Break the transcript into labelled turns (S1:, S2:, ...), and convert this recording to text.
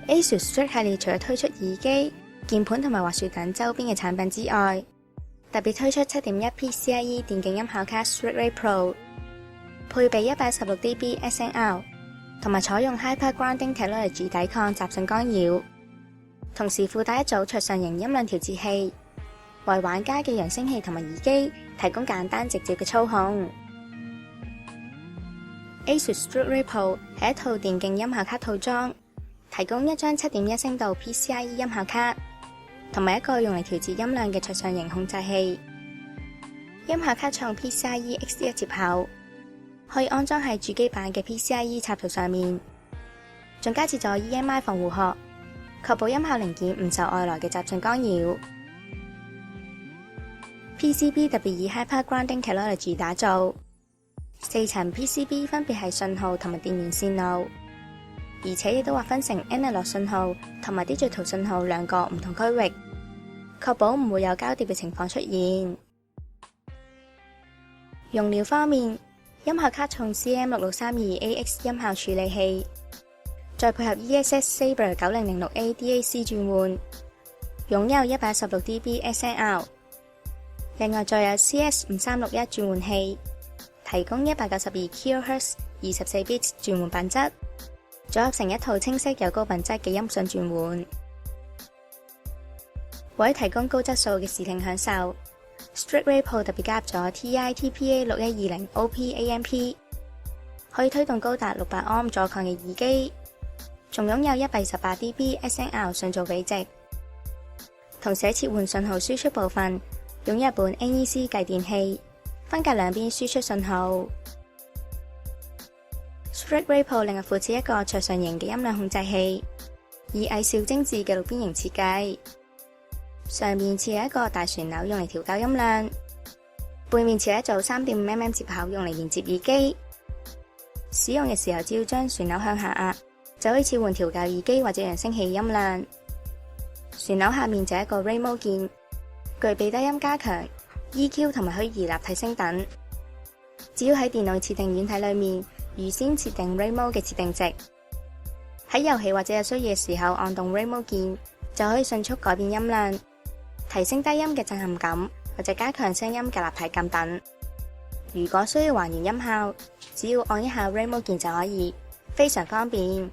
S1: ASUS Strix 系列除咗推出耳機、鍵盤同埋滑鼠等周邊嘅產品之外，特別推出 7.1 PCIe 電競音效卡 Strix Ray Pro， 配備 116dB SNR， 同埋採用 Hyper Grounding Technology 抵抗雜訊干擾，同時附帶一組桌上型音量調節器，為玩家嘅揚聲器同埋耳機提供簡單直接嘅操控。ASUS Strix Ray Pro 係一套電競音效卡套裝，提供一張 7.1 聲道 PCIe 音效卡，同埋一個用嚟調節音量嘅桌上型控制器。音效卡採用 PCIe X1 接口，可以安裝喺主機板嘅 PCIe 插頭上面，仲加設咗 EMI 防護殼，確保音效零件唔受外來嘅雜訊干擾。PCB 特別以 Hyper Grounding Technology 打造，4層 PCB 分別係信號同埋電源線路，而且亦都劃分成 Analog 信號同埋 Digital 信號兩個唔同區域，確保唔會有交疊嘅情況出現。用料方面，音效卡從 CM6632AX 音效處理器，再配合 ESS Sabre 9006A DAC 轉換，擁有 116dB SNR。另外再有 CS5361 轉換器，提供192 kHz 24bit 轉換品質，組合成一套清晰又高品質嘅音訊轉換。為提供高質素嘅視聽享受，Strix Ray Pro 特別加入咗 TI-TPA6120 OP AMP， 可以推動高達600安阻抗嘅耳機，仲擁有 128dB SNR 信噪比值，同時切換信號輸出部分擁有一本 NEC 繼電器，分隔兩邊輸出信號。Strix Ray Pro 另外附設一個桌上型嘅音量控制器，以矮小精緻嘅六邊形設計，上面設有一個大旋鈕用嚟調校音量，背面設一組 3.5mm 接口用嚟連接耳機。使用嘅時候，只要將旋鈕向下壓，就可以切換調校耳機或者揚聲器音量。旋鈕下面就係一個 Ray Mode 鍵，具備低音加強、EQ 同埋虛擬立體聲等。只要喺電腦設定軟體裏面預先設定 Ray Mode 嘅設定值，喺遊戲或者有需要嘅時候按動 Ray Mode 鍵，就可以迅速改變音量，提升低音嘅震撼感，或者加強聲音嘅立體感等。如果需要還原音效，只要按一下 Ray Mode 鍵就可以，非常方便。